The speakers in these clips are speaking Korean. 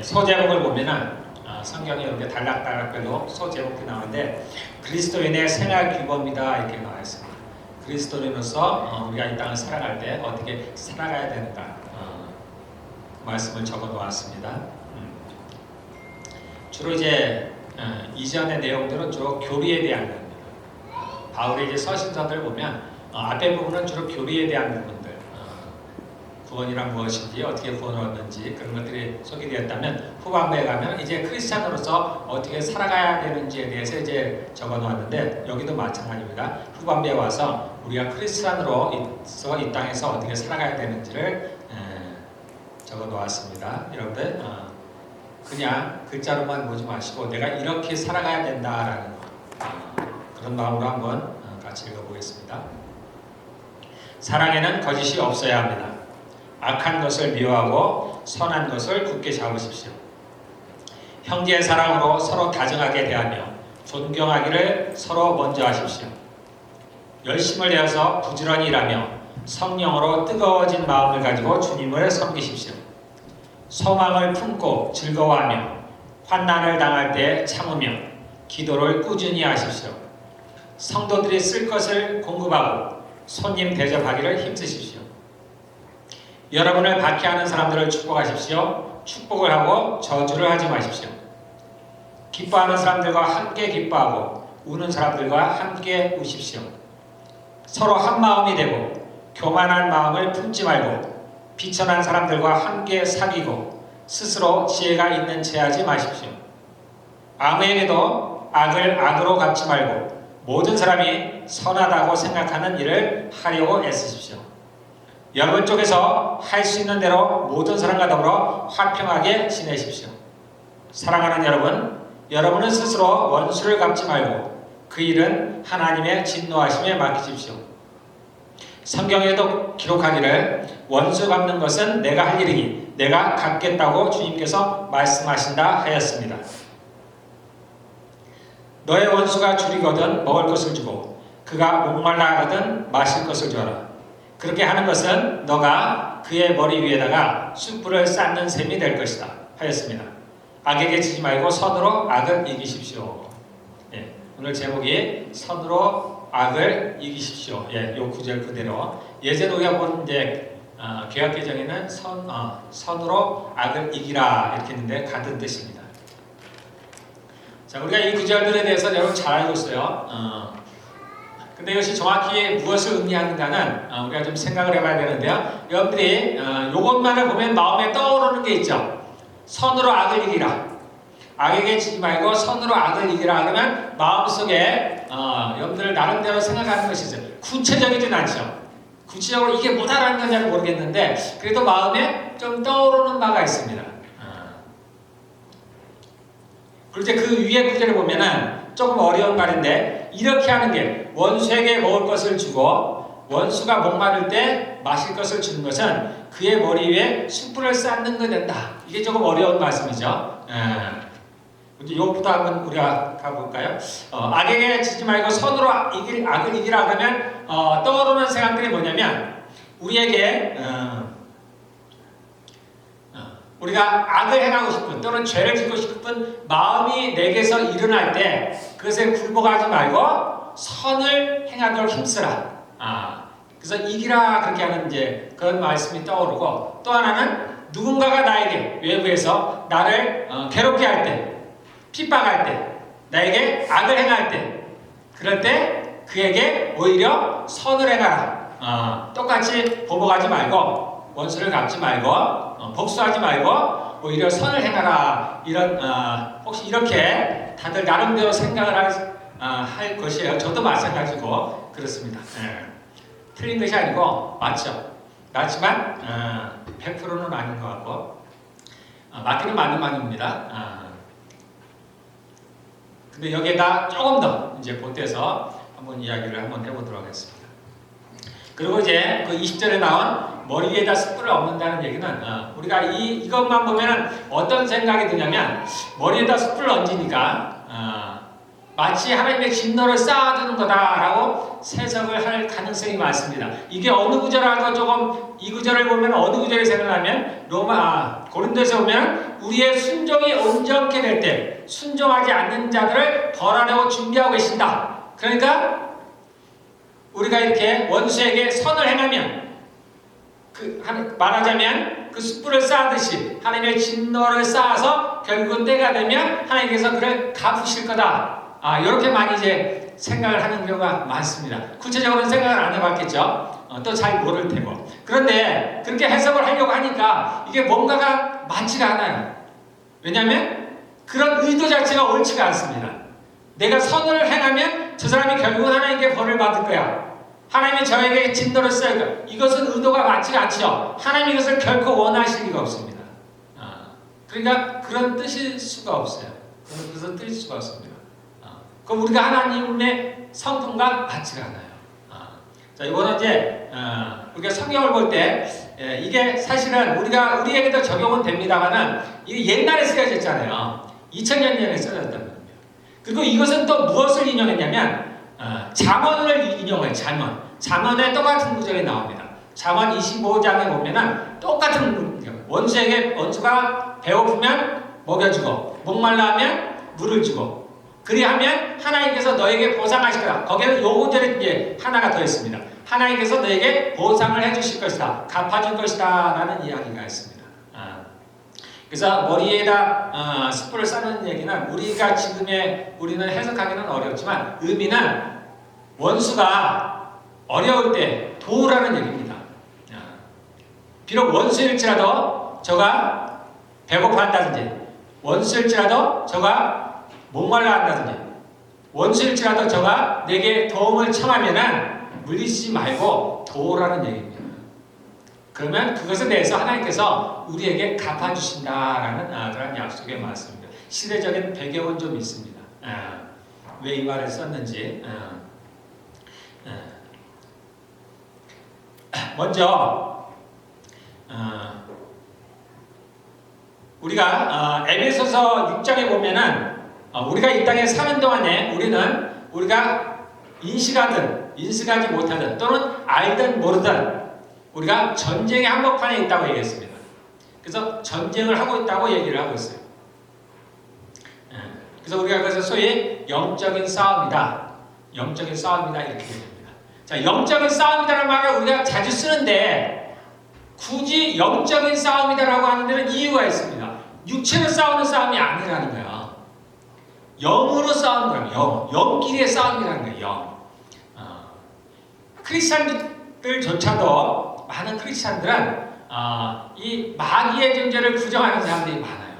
소제목을 보면은 성경에 이렇게 단락단락별로 소제목이 나오는데 그리스도인의 생활 규범이다 이렇게 나와 있습니다. 그리스도인으로서 우리가 이 땅을 살아갈 때 어떻게 살아가야 되는가 그 말씀을 적어 놓았습니다. 주로 이제 이전의 내용들은 주로 교리에 대한 겁니다. 바울의 이제 서신서들 보면 앞에 부분은 주로 교리에 대한 부분들, 구원이란 무엇인지 어떻게 구원을 얻는지 그런 것들이 소개되었다면 후반부에 가면 이제 크리스찬으로서 어떻게 살아가야 되는지에 대해서 이제 적어 놓았는데 여기도 마찬가지입니다. 후반부에 와서 우리가 크리스찬으로서 이 땅에서 어떻게 살아가야 되는지를 적어 놓았습니다. 여러분들 그냥 글자로만 보지 마시고 내가 이렇게 살아가야 된다라는 그런 마음으로 한번 같이 읽어보겠습니다. 사랑에는 거짓이 없어야 합니다. 악한 것을 미워하고 선한 것을 굳게 잡으십시오. 형제의 사랑으로 서로 다정하게 대하며 존경하기를 서로 먼저 하십시오. 열심을 내어서 부지런히 일하며 성령으로 뜨거워진 마음을 가지고 주님을 섬기십시오. 소망을 품고 즐거워하며 환난을 당할 때 참으며 기도를 꾸준히 하십시오. 성도들이 쓸 것을 공급하고 손님 대접하기를 힘쓰십시오. 여러분을 박해하는 사람들을 축복하십시오. 축복을 하고 저주를 하지 마십시오. 기뻐하는 사람들과 함께 기뻐하고 우는 사람들과 함께 우십시오. 서로 한 마음이 되고 교만한 마음을 품지 말고 비천한 사람들과 함께 사귀고 스스로 지혜가 있는 체 하지 마십시오. 아무에게도 악을 악으로 갚지 말고 모든 사람이 선하다고 생각하는 일을 하려고 애쓰십시오. 여러분 쪽에서 할 수 있는 대로 모든 사람과 더불어 화평하게 지내십시오. 사랑하는 여러분, 여러분은 스스로 원수를 갚지 말고 그 일은 하나님의 진노하심에 맡기십시오. 성경에도 기록하기를 원수 갚는 것은 내가 할 일이니 내가 갚겠다고 주님께서 말씀하신다 하였습니다. 너의 원수가 줄이거든 먹을 것을 주고 그가 목말라 하거든 마실 것을 주어라. 그렇게 하는 것은 너가 그의 머리 위에다가 숯불을 쌓는 셈이 될 것이다 하였습니다. 악에게 지지 말고 선으로 악을 이기십시오. 오늘 제목이 선으로 악을 이기십시오. 요 구절 그대로 예전에 우리가 본 이제 개혁개정에는 선으로 악을 이기라 이렇게 했는데 같은 뜻입니다. 자, 우리가 이 구절들에 대해서 여러분 잘 알고 있어요. 근데 이것이 정확히 무엇을 의미하는가는 우리가 좀 생각을 해봐야 되는데요. 여러분들이 이것만을 보면 마음에 떠오르는 게 있죠. 선으로 악을 이기라. 악에게 지지 말고 선으로 악을 이기라 그러면 마음속에 여러분들 나름대로 생각하는 것이 있어요. 구체적이진 않죠. 구체적으로 이게 뭐다라는 건 잘 모르겠는데 그래도 마음에 좀 떠오르는 바가 있습니다. 그리고 이제 그 위에 구절을 보면은 조금 어려운 말인데 이렇게 하는 게 원수에게 먹을 것을 주고 원수가 목마를 때 마실 것을 주는 것은 그의 머리 위에 숯불을 쌓는 것 된다. 이게 조금 어려운 말씀이죠. 이것부터 한번 우리가 가볼까요? 악에게 지지 말고 선으로 악을 이기라 그러면 떠오르는 생각들이 뭐냐면 우리에게 우리가 악을 행하고 싶은 또는 죄를 짓고 싶은 마음이 내게서 일어날 때 그것에 굴복하지 말고 선을 행하도록 힘쓰라. 그래서 이기라 그렇게 하는 이제 그런 말씀이 떠오르고 또 하나는 누군가가 나에게 외부에서 나를 괴롭게 할 때 핍박할 때 나에게 악을 행할 때 그럴 때 그에게 오히려 선을 행하라. 똑같이 보복하지 말고 원수를 갚지 말고 복수하지 말고 오히려 선을 행하라. 이런 혹시 이렇게 다들 나름대로 생각을 할 것이에요. 저도 마찬가지고 그렇습니다. 틀린 것이 아니고 맞죠. 맞지만 100%는 아닌 것 같고 맞기는 맞는 말입니다. 근데 여기에다 조금 더 이제 보태서 한번 이야기를 한번 해보도록 하겠습니다. 그리고 이제 그 20절에 나온 머리 위에다 숯불을 얹는다는 얘기는 우리가 이것만 보면은 어떤 생각이 드냐면 머리에다 숯불을 얹으니까 마치 하나님의 진노를 쌓아두는 거다라고 해석을 할 가능성이 많습니다. 이게 어느 구절하고 조금 이 구절을 보면 어느 구절이 생각나면 고린도에서 보면 우리의 순종이 온전케 될 때 순종하지 않는 자들을 벌하려고 준비하고 계신다. 그러니까 우리가 이렇게 원수에게 선을 행하면 말하자면 그 숯불을 쌓듯이 하나님의 진노를 쌓아서 결국은 때가 되면 하나님께서 그를 갚으실 거다. 이렇게 많이 이제 생각을 하는 경우가 많습니다. 구체적으로는 생각을 안 해봤겠죠. 또 잘 모를 테고. 그런데 그렇게 해석을 하려고 하니까 이게 뭔가가 맞지가 않아요. 왜냐하면 그런 의도 자체가 옳지가 않습니다. 내가 선을 행하면 저 사람이 결국은 하나님께 벌을 받을 거야. 하나님이 저에게 진노를 써야 거야. 이것은 의도가 맞지가 않죠. 하나님이 이것을 결코 원하실 리가 없습니다. 그러니까 그런 뜻일 수가 없어요. 그런 뜻은 뜻일 수가 없습니다. 그럼 우리가 하나님의 성품과 맞지가 않아요. 자, 이거는 이제 우리가 성경을 볼 때 이게 사실은 우리에게도 적용은 됩니다만은 이게 옛날에 쓰여졌잖아요. 2000년 전에 써졌단 말입니다. 그리고 이것은 또 무엇을 인용했냐면 잠언을 인용해요. 잠언에 똑같은 구절이 나옵니다. 잠언 25장에 보면은 똑같은 원수가 배고프면 먹여주고 목말라 하면 물을 주고 그리하면 하나님께서 너에게 보상하실 거다. 거기에는 요 구절이 이제 하나가 더 있습니다. 하나님께서 너에게 보상을 해주실 것이다. 갚아줄 것이다. 라는 이야기가 있습니다. 그래서 머리에다 숯불을 쌓는 얘기는 우리는 해석하기는 어렵지만 의미는 원수가 어려울 때 도우라는 얘기입니다. 비록 원수일지라도 저가 배고파한다든지 원수일지라도 저가 목말라 한다든지 원수일지라도 저가 내게 도움을 청하면은 물리치지 말고 도우라는 얘기입니다. 그러면 그것에 대해서 하나님께서 우리에게 갚아주신다라는 그런 약속의 말씀입니다. 시대적인 배경은 좀 있습니다. 왜 이 말을 썼는지. 먼저 우리가 에베소서 6장에 보면은 우리가 이 땅에 사는 동안에 우리가 인식하지 못하든 또는 알든 모르든 우리가 전쟁의 한복판에 있다고 얘기했습니다. 그래서 전쟁을 하고 있다고 얘기를 하고 있어요. 그래서 우리가 그래서 소위 영적인 싸움이다 이렇게 얘기합니다. 자, 영적인 싸움이다라는 말을 우리가 자주 쓰는데 굳이 영적인 싸움이다라고 하는 데는 이유가 있습니다. 육체로 싸우는 싸움이 아니라는 거예요. 영으로 싸우는 거예요. 영끼리의 싸움이라는 거예요. 크리스찬들조차도 많은 크리스찬들은 이 마귀의 존재를 부정하는 사람들이 많아요.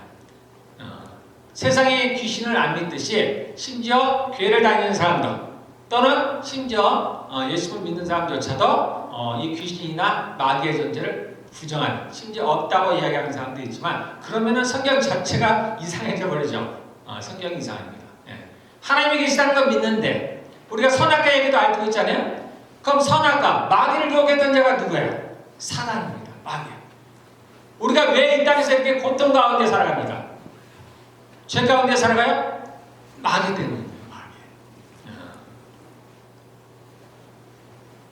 세상에 귀신을 안 믿듯이 심지어 교회를 다니는 사람들 또는 심지어 예수를 믿는 사람조차도 이 귀신이나 마귀의 존재를 부정하는 심지어 없다고 이야기하는 사람도 있지만 그러면은 성경 자체가 이상해져 버리죠. 성경이 이상합니다. 하나님이 계시다는 건 믿는데 우리가 선악과 얘기도 알고 있잖아요. 그럼 선악과 마귀를 유혹했던 자가 누구예요? 사단입니다. 마귀. 우리가 왜 이 땅에서 이렇게 고통 가운데 살아갑니까? 죄 가운데 살아가요? 마귀 때문입니다. 마귀.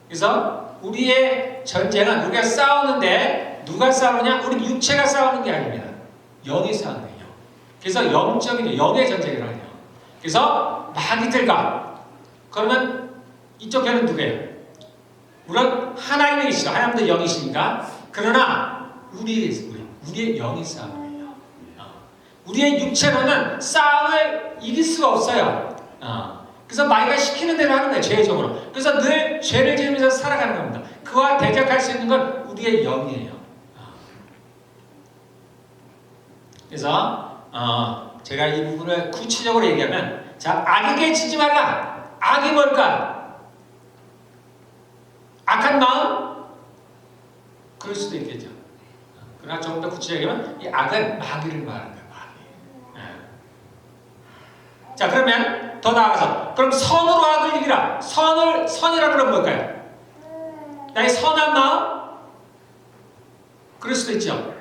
그래서 우리의 전쟁은 우리가 싸우는데 누가 싸우느냐? 우리 육체가 싸우는 게 아닙니다. 영이 싸우는 거예요. 그래서 영적인 영의 전쟁이라고 해요. 그래서 마귀들과 그러면 이쪽 편은 누구예요? 물론 하나님이 계시죠. 하나님도 영이시니까. 그러나 우리의 영이 싸우는 거예요. 우리의 육체로는 싸움을 이길 수가 없어요. 그래서 마귀가 시키는 대로 하는 거예요. 죄적으로. 그래서 늘 죄를 지으면서 살아가는 겁니다. 그와 대적할 수 있는 건 우리의 영이에요. 그래서 제가 이 부분을 구체적으로 얘기하면 자, 악에게 지지 말라. 악이 뭘까? 악한 마음? 그럴 수도 있겠죠. 그러나 조금 더 구체적으로 얘기하면 이 악은 마귀를 말하는 거예요. 마귀. 자, 그러면 더 나아가서 그럼 선으로 악을 이기라. 선이라 그러면 뭘까요? 나의 선한 마음? 그럴 수도 있죠.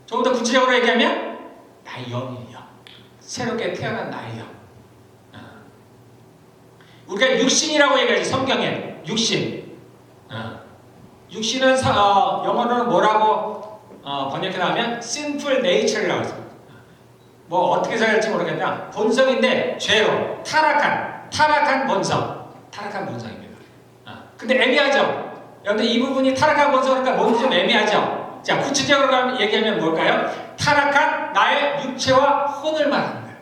조금 더 구체적으로 얘기하면 나의 영이요. 새롭게 태어난 나의 영. 우리가 육신이라고 얘기하지, 성경에. 육신. 육신은 영어로는 뭐라고 번역해 나오면 sinful nature라고 했어요. 뭐 어떻게 써야 할지 모르겠나. 본성인데 죄로 타락한 본성입니다. 근데 애매하죠. 여러분들 이 부분이 타락한 본성 그러니까 뭔지 좀 애매하죠. 자, 구체적으로 얘기하면 뭘까요? 타락한 나의 육체와 혼을 말하는 거예요.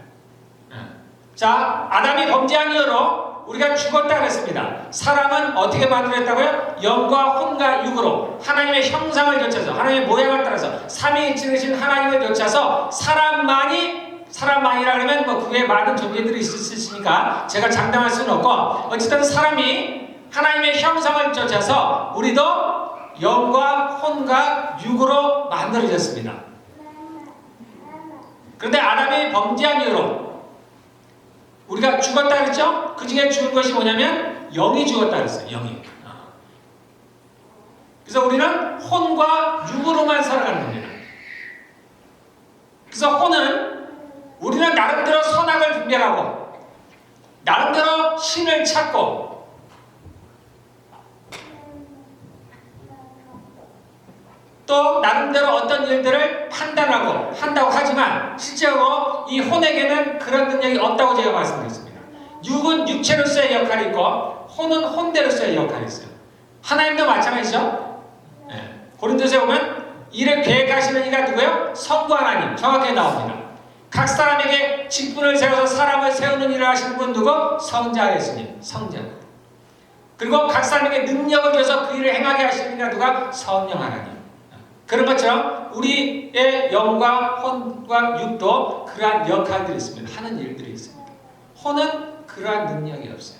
자, 아담이 범죄한 이후로 우리가 죽었다 그랬습니다. 사람은 어떻게 만들어졌다고요? 영과 혼과 육으로 하나님의 형상을 좇아서 하나님의 모양을 따라서 삼위일체이신 하나님을 좇아서 사람만이라 그러면 뭐 그게 많은 존재들이 있을 수 있으니까 제가 장담할 수는 없고 어쨌든 사람이 하나님의 형상을 좇아서 우리도 영과 혼과 육으로 만들어졌습니다. 그런데 아담이 범죄한 이후로 우리가 죽었다 그랬죠? 그 중에 죽은 것이 뭐냐면 영이 죽었다 그랬어요. 영이. 그래서 우리는 혼과 육으로만 살아가는 겁니다. 그래서 혼은 우리는 나름대로 선악을 분별하고 나름대로 신을 찾고 또 나름대로 어떤 일들을 판단하고 한다고 하지만 실제로 이 혼에게는 그런 능력이 없다고 제가 말씀드렸습니다. 육은 육체로서의 역할이 있고 혼은 혼대로서의 역할이 있어요. 하나님도 마찬가지죠. 고린도서에 보면 이를 계획하시는 이가 누구예요? 성부 하나님. 정확하게 나옵니다. 각 사람에게 직분을 세워서 사람을 세우는 일을 하시는 분 누구? 성자 예수님. 성자. 그리고 각 사람에게 능력을 줘서 그 일을 행하게 하시는 이가 누가? 성령 하나님. 그런 것처럼 우리의 영과 혼과 육도 그러한 역할들이 있습니다. 하는 일들이 있습니다. 혼은 그러한 능력이 없어요.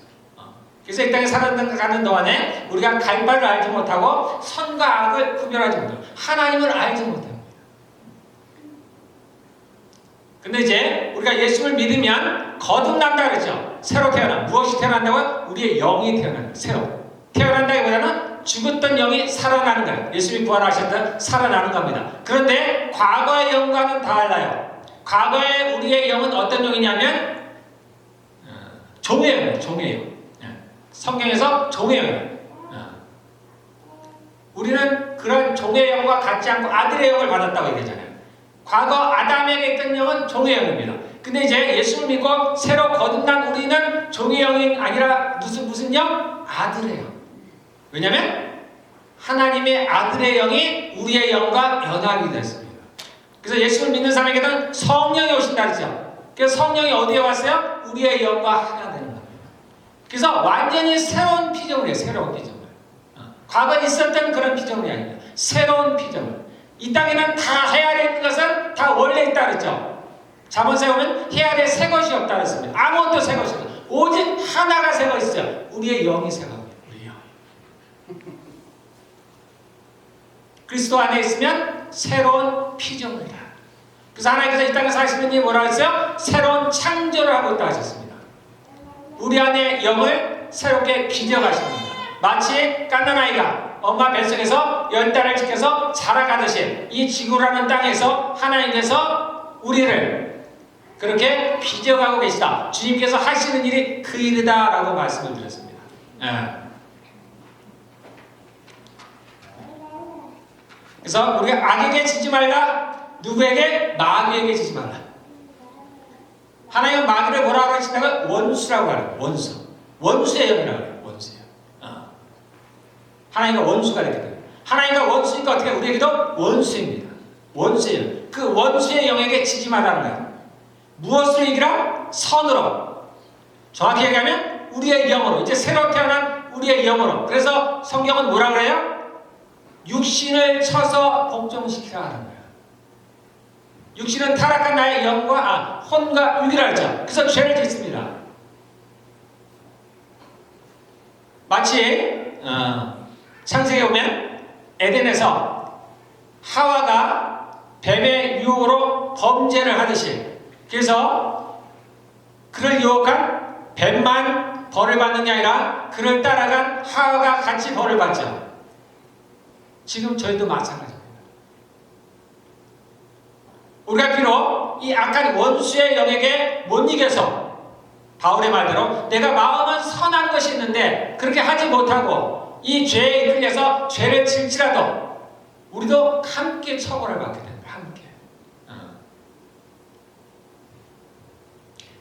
그래서 이 땅에 살아가는 동안에 우리가 갈 바를 알지 못하고 선과 악을 구별하지 못하고 하나님을 알지 못합니다. 근데 이제 우리가 예수를 믿으면 거듭난다 그랬죠. 새로 태어나. 무엇이 태어난다고요? 우리의 영이 태어난다. 새로. 태어난다기보다는 죽었던 영이 살아나는 거예요. 예수님이 부활하셨다 살아나는 겁니다. 그런데 과거의 영과는 달라요. 과거의 우리의 영은 어떤 영이냐면 종의 영이에요. 종의 영. 성경에서 종의 영이에요. 우리는 그런 종의 영과 같지 않고 아들의 영을 받았다고 얘기하잖아요. 과거 아담에게 있던 영은 종의 영입니다. 근데 이제 예수를 믿고 새로 거듭난 우리는 종의 영이 아니라 무슨 영? 아들의 영. 왜냐하면 하나님의 아들의 영이 우리의 영과 연합이 됐습니다. 그래서 예수를 믿는 사람에게는 성령이 오신다 그랬죠. 그래서 성령이 어디에 왔어요? 우리의 영과 하나 되는 겁니다. 그래서 완전히 새로운 피조물이에요. 새로운 피조물. 과거에 있었던 그런 피조물이 아닙니다. 새로운 피조물. 이 땅에는 다 해아래 있는 것은 다 원래 있다 그랬죠. 잠언서에 보면 해아래 새 것이 없다 그랬습니다. 아무것도 새 것이 없다. 오직 하나가 새 것이 있어요. 우리의 영이 새 것입니다. 우리의 영이. 그리스도 안에 있으면 새로운 피조물이다. 그래서 하나님께서 이 땅에 사시는 분이 뭐라고 했어요? 새로운 창조를 하고 있다 하셨습니다. 우리 안에 영을 새롭게 빚어가십니다. 마치 갓난아이가 엄마 뱃속에서 10달을 지켜서 자라가듯이 이 지구라는 땅에서 하나님께서 우리를 그렇게 빚어가고 계시다. 주님께서 하시는 일이 그 일이다 라고 말씀을 드렸습니다. 그래서 우리가 악에게 지지 말라. 누구에게? 마귀에게 지지 말라. 하나님은 마귀를 뭐라고 하신다고요? 원수라고 하는 거예요. 원수의 영이라고 해요. 원수예요. 하나님과 원수가 되게 돼요. 하나님과 원수니까 어떻게 우리에게도 원수입니다. 원수예요. 그 원수의 영에게 지지 말라는 거예요. 무엇으로 이기라? 선으로. 정확히 얘기하면 우리의 영으로. 이제 새로 태어난 우리의 영으로. 그래서 성경은 뭐라고 그래요? 육신을 쳐서 복종시키라 하는 거예요. 육신은 타락한 나의 영과 혼과 육이라 하죠. 그래서 죄를 짓습니다. 마치 창세기에 보면 에덴에서 하와가 뱀의 유혹으로 범죄를 하듯이 그래서 그를 유혹한 뱀만 벌을 받는 게 아니라 그를 따라간 하와가 같이 벌을 받죠. 지금 저희도 마찬가지입니다. 우리가 비록 이 악한 원수의 영에게 못 이겨서 바울의 말대로 내가 마음은 선한 것이 있는데 그렇게 하지 못하고 이 죄에 이끌려서 죄를 질지라도 우리도 함께 처벌을 받게 됩니다. 함께.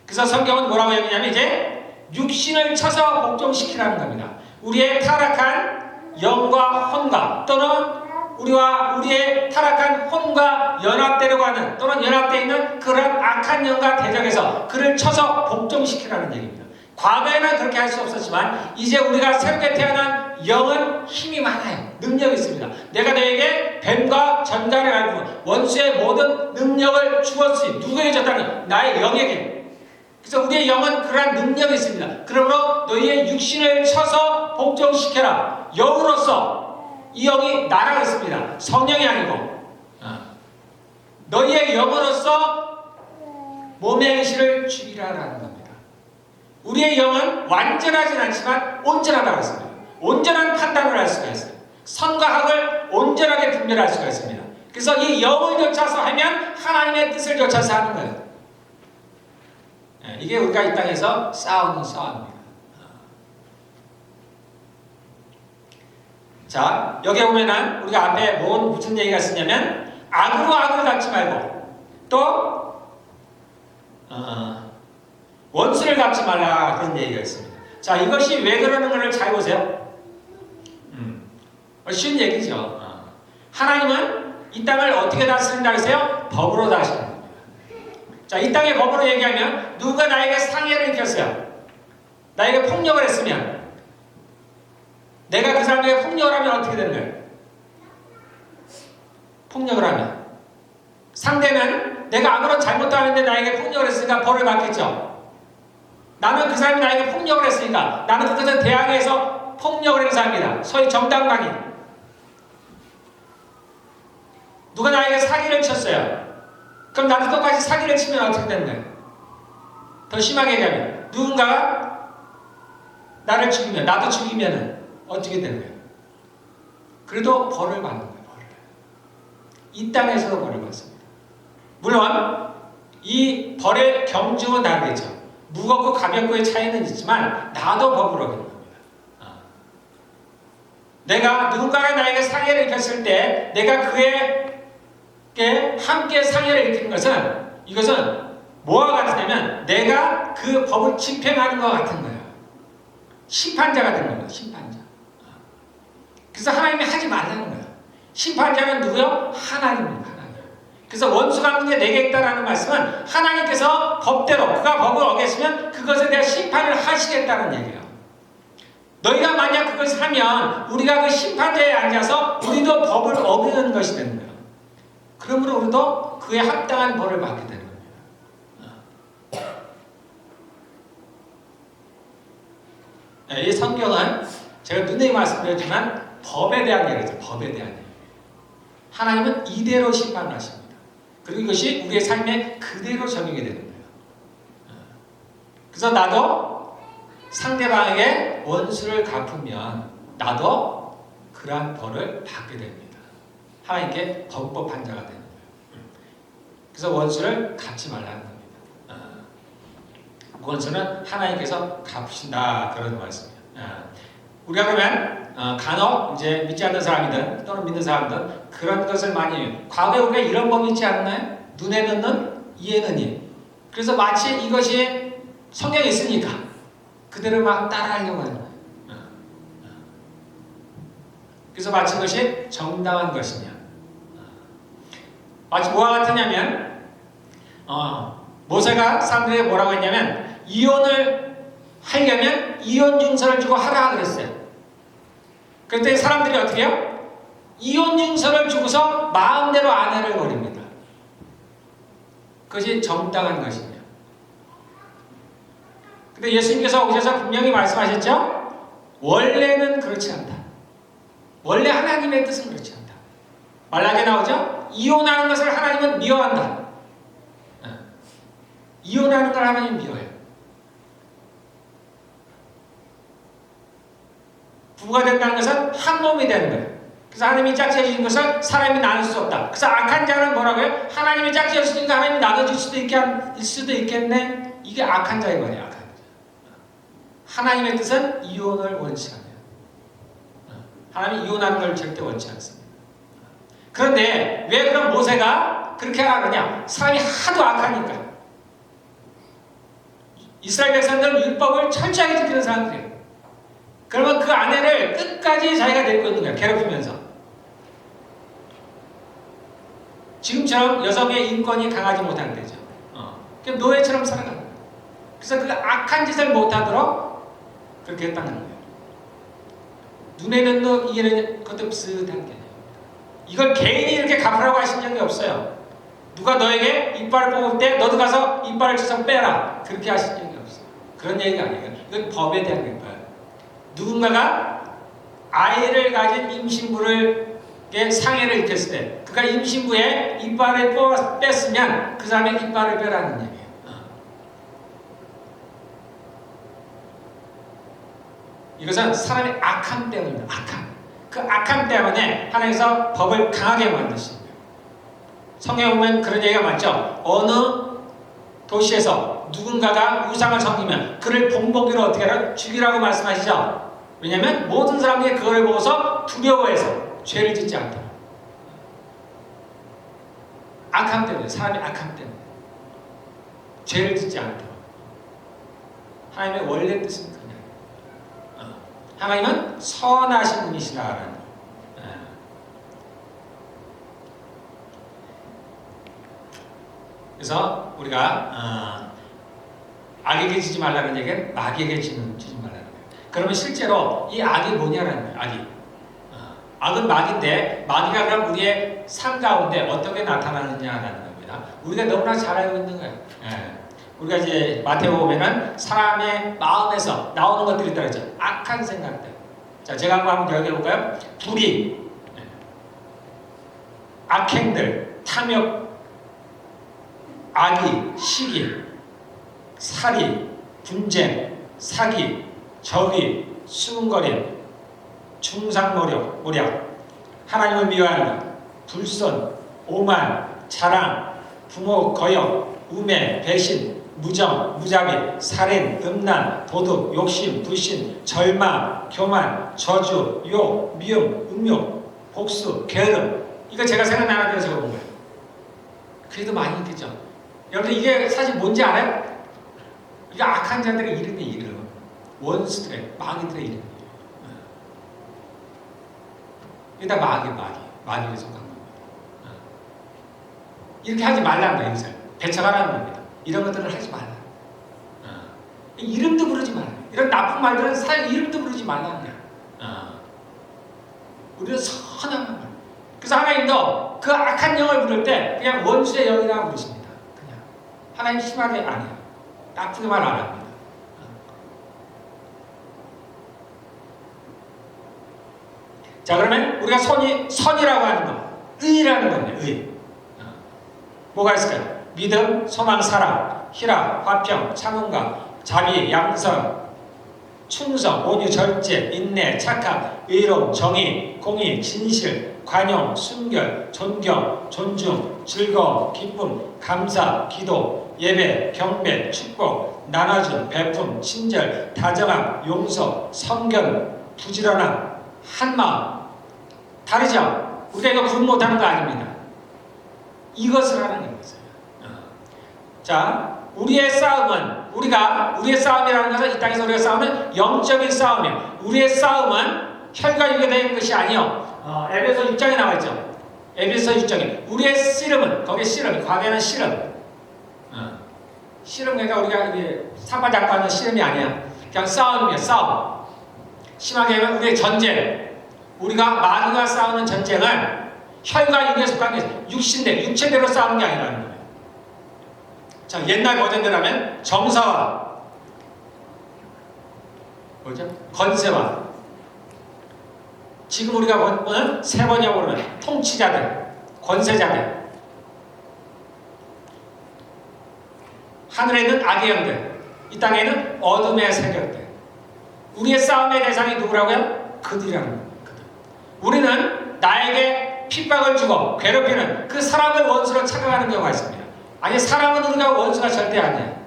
그래서 성경은 뭐라고 얘기냐면 이제 육신을 쳐서 복종시키라는 겁니다. 우리의 타락한 영과 혼과 또는 우리의 타락한 혼과 연합되려고 하는 또는 연합되어 있는 그런 악한 영과 대적해서 그를 쳐서 복종시키라는 얘기입니다. 과거에는 그렇게 할 수 없었지만 이제 우리가 새롭게 태어난 영은 힘이 많아요. 능력이 있습니다. 내가 너에게 뱀과 전갈을 알고 원수의 모든 능력을 주었으니 누구에게 줬다니? 나의 영에게. 그래서 우리의 영은 그러한 능력이 있습니다. 그러므로 너희의 육신을 쳐서 복종시켜라. 영으로서 이 영이 나라가 있습니다. 성령이 아니고 너희의 영으로서 몸의 행실을 죽이라라는 겁니다. 우리의 영은 완전하진 않지만 온전하다고 했습니다. 온전한 판단을 할 수가 있어요. 선과 악을 온전하게 분별할 수가 있습니다. 그래서 이 영을 좇아서 하면 하나님의 뜻을 좇아서 하는 거예요. 이게 우리가 이 땅에서 싸우는 싸움입니다. 자, 여기에 보면은 우리가 앞에 무슨 얘기가 있었냐면 악으로 악을 갚지 말고 또 원수를 갚지 말라 그런 얘기가 있습니다. 자, 이것이 왜 그러는 것을 잘 보세요. 쉬운 얘기죠. 하나님은 이 땅을 어떻게 다스린다고 했어요? 법으로 다스린다. 자, 이 땅의 법으로 얘기하면 누가 나에게 상해를 일으켰어요. 나에게 폭력을 했으면 내가 그 사람에게 폭력을 하면 어떻게 되는 거예요? 폭력을 하면 상대는 내가 아무런 잘못도 안 했는데 나에게 폭력을 했으니까 벌을 받겠죠. 나는 그 사람이 나에게 폭력을 했으니까 나는 그것을 대항해서 폭력을 행사합니다. 소위 정당방위. 누가 나에게 사기를 쳤어요. 그럼 나도 똑같이 사기를 치면 어떻게 되는 거예요? 더 심하게 얘기하면 누군가가 나를 죽이면 나도 죽이면 어떻게 되는 거예요? 그래도 벌을 받는 거예요. 벌을. 이 땅에서도 벌을 받습니다. 물론 이 벌의 경중은 다르겠죠. 무겁고 가볍고의 차이는 있지만 나도 법을 어기는 겁니다. 내가 누군가가 나에게 상해를 일으켰을 때 내가 그에게 함께 상해를 일으키는 것은 이것은 뭐와 같으냐면 내가 그 법을 집행하는 것 같은 거예요. 심판자가 되는 거예요. 심판자. 그래서 하나님이 하지 말라는 거예요. 심판자는 누구요? 하나님입니다. 하나님. 그래서 원수가 하는 게 내게 있다라는 말씀은 하나님께서 법대로 그가 법을 어겼으면 그것에 대한 심판을 하시겠다는 얘기예요. 너희가 만약 그것을 하면 우리가 그 심판자에 앉아서 우리도 법을 어기는 것이 되는 거예요. 그러므로 우리도 그에 합당한 벌을 받게 되는 겁니다. 이 성경은 제가 눈에 말씀드렸지만 법에 대한 얘기죠. 법에 대한 얘기. 하나님은 이대로 심판을 하십니다. 그리고 이것이 우리의 삶에 그대로 적용이 되는 거예요. 그래서 나도 상대방에게 원수를 갚으면 나도 그러한 벌을 받게 됩니다. 하나님께 범법 판자가 되는 거예요. 그래서 원수를 갚지 말라는 겁니다. 원수는 하나님께서 갚으신다 그런 말씀이에요. 우리가 그러면 간혹 이제 믿지 않는 사람이든 또는 믿는 사람이든 그런 것을 많이 해요. 과거에 우리가 이런 법이 있지 않나요? 눈에는 눈, 이에는 이. 그래서 마치 이것이 성경에 있으니까 그대로 막 따라하려고 하는 거예요. 그래서 마치 그것이 정당한 것이냐. 마치 뭐와 같으냐면 모세가 사람들에게 뭐라고 했냐면 이혼을 하려면 이혼 증서를 주고 하라 그랬어요. 그때 사람들이 어떻게 해요? 이혼 증서를 주고서 마음대로 아내를 버립니다. 그것이 정당한 것이냐. 근데 예수님께서 오셔서 분명히 말씀하셨죠? 원래는 그렇지 않다. 원래 하나님의 뜻은 그렇지 않다. 말라기에 나오죠? 이혼하는 것을 하나님은 미워한다. 이혼하는 걸 하나님은 미워해요. 부부가 된다는 것은 한 몸이 되는 거예요. 그래서 하나님이 짝지어 주신 것을 사람이 나눌 수 없다. 그래서 악한 자는 뭐라고 해요? 하나님이 짝지어 주니까 하나님이 나눠줄 수도 있겠네. 이게 악한 자의 말이에요. 악한 자. 하나님의 뜻은 이혼을 원치 않아요. 하나님이 이혼하는 걸 절대 원치 않습니다. 그런데 왜 그럼 모세가 그렇게 하느냐? 사람이 하도 악하니까. 이스라엘 백성들은 율법을 철저하게 지키는 사람들이에요. 그러면 그 아내를 끝까지 자기가 데리고 있는 거야. 괴롭히면서. 지금처럼 여성의 인권이 강하지 못한 때죠. 그냥 노예처럼 살아가는 거예요. 그래서 그 악한 짓을 못하도록 그렇게 했다는 거예요. 눈에는 너, 이에는 그것도 비슷한 게 이걸 개인이 이렇게 갚으라고 하신 적이 없어요. 누가 너에게 이빨을 뽑을 때 너도 가서 이빨을 쳐서 빼라. 그렇게 하신 적이 없어요. 그런 얘기가 아니에요. 이건 법에 대한 거예요. 누군가가 아이를 가진 임신부에게 상해를 입혔을 때 그가 임신부의 이빨을 뺐으면 그 사람의 이빨을 빼라는 얘기예요. 이것은 사람의 악함 때문입니다. 악함. 그 악함 때문에 하나님께서 법을 강하게 만드신 거예요. 성경에 보면 그런 얘기가 많죠. 어느 도시에서 누군가가 우상을 섬기면 그를 본보기로 어떻게 하라? 죽이라고 말씀하시죠. 왜냐하면 모든 사람들이 그걸 보고서 두려워해서 죄를 짓지 않도록. 악함 때문에, 사람의 악함 때문에 죄를 짓지 않도록. 하나님의 원래 뜻은 그냥 하나님은 선하신 분이시라는 거예요. 그래서 우리가 악에게 지지 말라는 얘기는 마귀에게 지지 말라는 거예요. 그러면 실제로 이 악이 뭐냐라는 거예요. 악이. 악은 마귀인데 마귀가 그럼 우리의 삶 가운데 어떻게 나타나느냐라는 겁니다. 우리가 너무나 잘 알고 있는 거예요. 우리가 이제 마태복음 보면은 사람의 마음에서 나오는 것들이 있다고 했죠. 악한 생각들. 자, 제가 한번 여쭤볼까요? 불의, 악행들, 탐욕, 악의, 시기, 살인, 분쟁, 사기, 저기, 수군거림, 중상모략, 하나님을 미워하는 것, 불선, 오만, 자랑, 부모 거역, 우매, 배신, 무정, 무자비, 살인, 음란, 도둑, 욕심, 불신, 절망, 교만, 저주, 욕, 미움, 음욕, 복수, 게으름. 이거 제가 생각나는 대로 적어본 거예요. 그래도 많이 있겠죠. 여러분 이게 사실 뭔지 알아요? 이게 악한 자들의 이름이 이름. 원수들의, 마귀들의 이름이에요. 이게 다 마귀에 속한 겁니다. 이렇게 하지 말라는 거예요. 이것을 배척하라는 겁니다. 이런 것들을 하지 말라. 이름도 부르지 말라. 이런 나쁜 말들은 사실 이름도 부르지 말라는 거야. 우리는 선한 말. 그래서 하나님도 그 악한 영을 부를 때 그냥 원수의 영이라고 부르십니다. 그냥 하나님 심하게 안 해요. 나쁘게 말 안 합니다. 자, 그러면 우리가 선이라고 하는 것, 의라는 건데, 의. 뭐가 있을까요? 믿음, 소망, 사랑, 희락, 화평, 참음과 자비, 양선, 충성, 온유, 절제, 인내, 착함, 의로움, 정의, 공의, 진실, 관용, 순결, 존경, 존중, 즐거움, 기쁨, 감사, 기도, 예배, 경배, 축복, 나눠줌, 베품, 친절, 다정함, 용서, 성견, 부지런함, 한마음. 다르죠? 우리가 이거 구분 못하는 거 아닙니다. 이것을 하는 거예요. 자, 우리의 싸움은 우리의 싸움이라는 것은 이 땅에서 우리가 싸우는 영적인 싸움이에요. 우리의 싸움은 혈과 육에 대한 것이 아니요. 에베소 6장에 나와 있죠. 에베소 6장에 우리의 씨름은 거기에 씨름, 과거에는 씨름. 씨름 그러니까 우리가 이게 사파 잡고 하는 씨름이 아니야. 그냥 싸움이에요. 싸움. 심하게 하면 우리의 전쟁. 우리가 마귀가 싸우는 전쟁은 혈과 육에 속한 게 육체대로 싸우는 게 아니라는 거예요. 자, 옛날 버전대로 하면 정사와 뭐죠? 건세와 지금 우리가 보는 세 번역으로는 통치자들, 권세자들, 하늘에 있는 악의 영들, 이 땅에 있는 어둠의 세력들. 우리의 싸움의 대상이 누구라고요? 그들이라는 거예요. 그들. 우리는 나에게 핍박을 주고 괴롭히는 그 사람을 원수로 착각하는 경우가 있습니다. 아니, 사람은 우리가 원수가 절대 아니에요.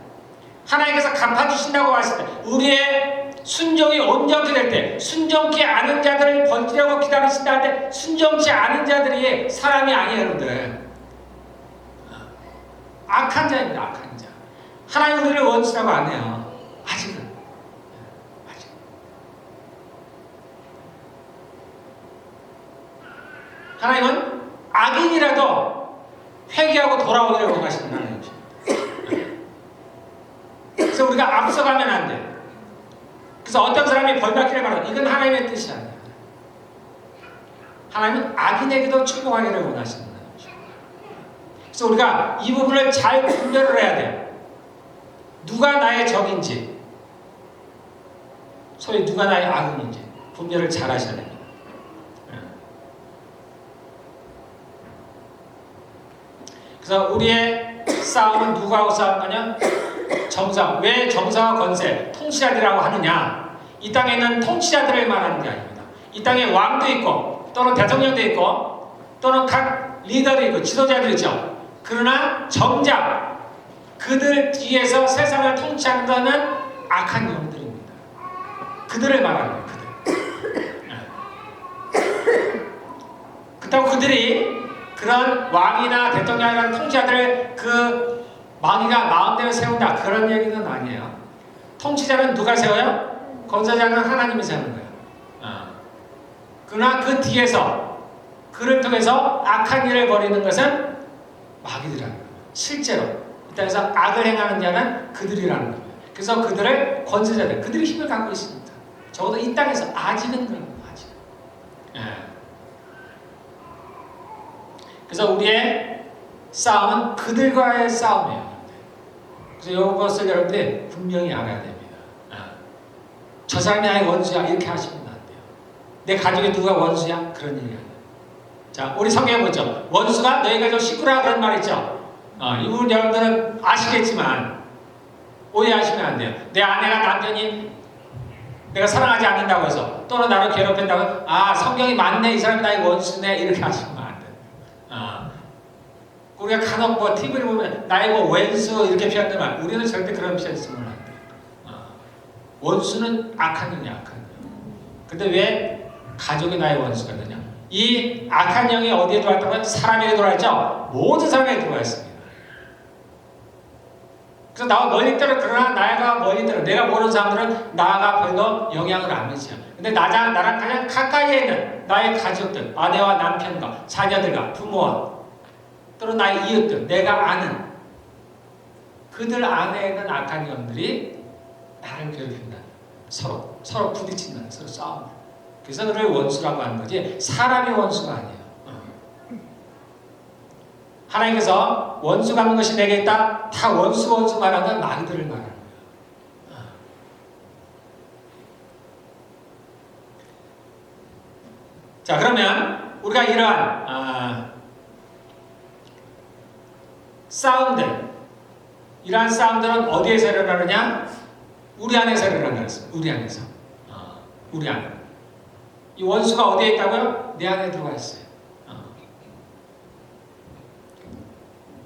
하나님께서 갚아주신다고 했을 때 우리의 순종이 온전히 될 때, 순종치 않은 자들을 번지려고 기다리신다 할 때, 순종치 않은 자들이 사람이 아니에요, 여러분들. 악한 자입니다, 악한 자. 하나님 우리를 원수라고 안 해요. 아직은. 아직. 하나님은 악인이라도 회개하고 돌아오기를 원하시는 하나님이십니다. 그래서 우리가 앞서가면 안 돼. 그래서 어떤 사람이 벌받기를 바라는 이건 하나님의 뜻이 아니야. 하나님은 악인에게도 축복하기를 원하시는 하나님이십니다. 그래서 우리가 이 부분을 잘 분별을 해야 돼요. 누가 나의 적인지, 소위 누가 나의 악인인지 분별을 잘 하셔야 됩니다. 그래서 우리의 싸움은 누구하고 싸움하냐? 정사. 왜 정사와 권세, 통치자들이라고 하느냐? 이 땅에 있는 통치자들을 말하는 게 아닙니다. 이 땅에 왕도 있고 또는 대통령도 있고 또는 각 리더도 있고 지도자도 있죠. 그러나 정작 그들 뒤에서 세상을 통치하는 것은 악한 영들입니다. 그들을 말하는 거예요. 그렇다고 그들이 그런 왕이나 대통령이나 통치자들을 그 왕이가 마음대로 세운다 그런 얘기는 아니에요. 통치자는 누가 세워요? 권세자는 하나님이 세우는 거예요. 그러나 그 뒤에서 그를 통해서 악한 일을 벌이는 것은 마귀들이라는 거예요. 실제로 이 땅에서 악을 행하는 자는 그들이라는 거예요. 그래서 그들을 권세자들, 그들이 힘을 갖고 있습니다. 적어도 이 땅에서 아직은 그런 거예요. 아직. 그래서 우리의 싸움은 그들과의 싸움이에요. 그래서 이것을 여러분들이 분명히 알아야 됩니다. 저 사람이 나의 원수야 이렇게 하시면 안 돼요. 내 가족에 누가 원수야? 그런 얘기 아니에요. 자, 우리 성경에 보죠. 원수가 너희가 좀 시끄러워 그런 말 있죠. 이 부분 여러분들은 아시겠지만 오해하시면 안 돼요. 내 아내가 남편이 내가 사랑하지 않는다고 해서 또는 나를 괴롭힌다고 성경이 맞네 이 사람이 나의 원수네 이렇게 하시면 안 돼요. 우리가 간혹 뭐 TV를 보면 나의 뭐 원수 이렇게 표현하지만 우리는 절대 그런 표현 쓰면 안 돼요. 원수는 악한 영이 악한 영. 근데 왜 가족이 나의 원수가 되냐? 이 악한 영이 어디에 들어왔다고요? 사람에게 들어왔죠? 모든 사람에게 들어왔습니다. 그래서 나와 멀리 떨어 그러나 나가 멀리 떨어 내가 모르는 사람들은 나가 별로 영향을 안 미쳐요. 근데 나랑 가장 가까이에 있는 나의 가족들, 아내와 남편과 자녀들과 부모와 또는 나의 이웃들, 내가 아는 그들 안에 있는 악한 영들이 나를 괴롭힌다. 서로 부딪힌다. 서로 싸운다. 그래서 그를 원수라고 하는 거지 사람이 원수가 아니에요. 하나님께서 원수 갚는 것이 내게 있다. 다 원수 말하는 건 마귀들을 말하는 거예요. 자, 그러면 우리가 이러한 싸움들, 이러한 싸움들은 어디에서 일어나느냐? 우리 안에서 일어난다. 우리 안에서. 우리 안에. 이 원수가 어디에 있다고요? 내 안에 들어가 있어요.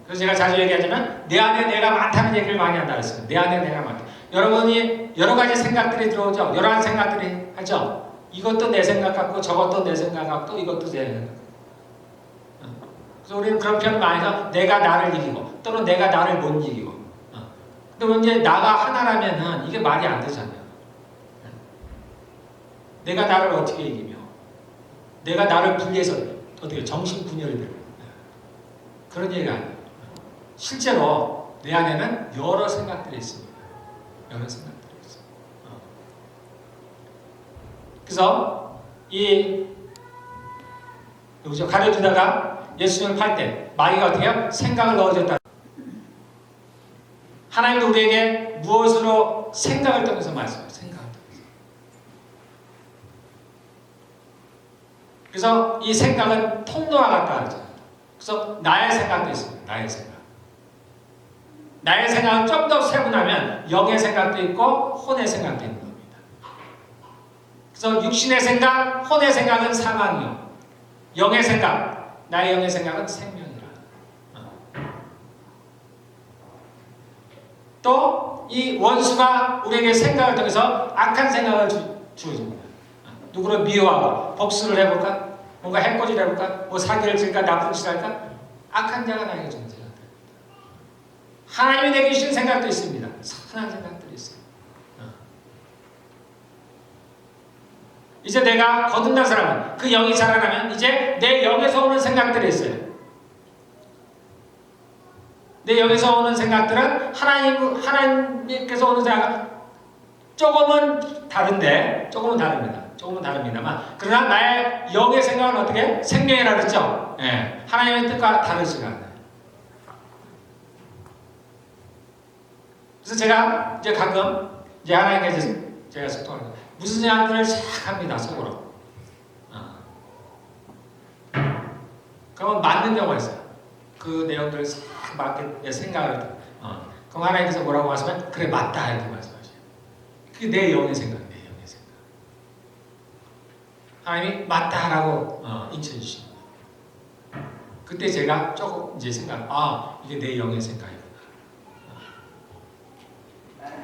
그래서 제가 자주 얘기하지만 내 안에 내가 많다는 얘기를 많이 한다 그랬어요. 내 안에 내가 많다. 여러분이 여러 가지 생각들이 들어오죠. 여러 가지 생각들이 하죠. 이것도 내 생각 같고 저것도 내 생각 같고 이것도 내 생각 같고. 그래서 우리는 그런 표현을 많이 해서 내가 나를 이기고 또는 내가 나를 못 이기고. 근데 이제 나가 하나라면은 이게 말이 안 되잖아요. 내가 나를 어떻게 이기며 내가 나를 분리해서 어떻게 정신분열이 되고 그런 얘기가 아니에요. 실제로 내 안에는 여러 생각들이 있습니다. 여러 생각들이 있어요. 그래서 여기서 가려주다가 예수님을 팔 때 마귀가 어떻게 해요? 생각을 넣어줬다. 하나님도 우리에게 무엇으로 생각을 통해서 말씀해요. 생각을 통해서. 그래서 이 생각은 통로와 같다 그러죠. 그래서 나의 생각도 있습니다. 나의 생각. 나의 생각은 좀 더 세분하면 영의 생각도 있고 혼의 생각도 있는 겁니다. 그래서 육신의 생각, 혼의 생각은 사망이요. 영의 생각, 나의 영의 생각은 생명이라. 또 이 원수가 우리에게 생각을 통해서 악한 생각을 주어줍니다. 누구를 미워하고 복수를 해볼까? 뭔가 해코지를 해볼까? 뭐 사기를 칠까? 나쁜 짓을 할까? 악한 자가 나에게 주는 생각들. 하나님이 내게 주신 생각도 있습니다. 선한 생각들이 있어요. 이제 내가 거듭난 사람은 그 영이 살아나면 이제 내 영에서 오는 생각들이 있어요. 내 영에서 오는 생각들은 하나님께서 오는 생각은 조금은 다릅니다. 조금은 다릅니다만 그러나 나의 영의 생각은 어떻게? 생명이라 그랬죠? 예. 하나님의 뜻과 다르지가 않아요. 그래서 제가 이제 가끔 이제 하나님께 제가 소통하는 거예요. 무슨 생각들을 시작합니다. 속으로. 그러면 맞는 경우가 있어요. 그 내용들을 싹 맞게 생각을 그럼 하나님께서 뭐라고 말씀하면 그래 맞다 이렇게 말씀하셔요. 그게 내 영의 생각, 내 영의 생각. 하나님이 맞다라고 인쳐해 주십니다. 그때 제가 조금 이제 이게 내 영의 생각이구나.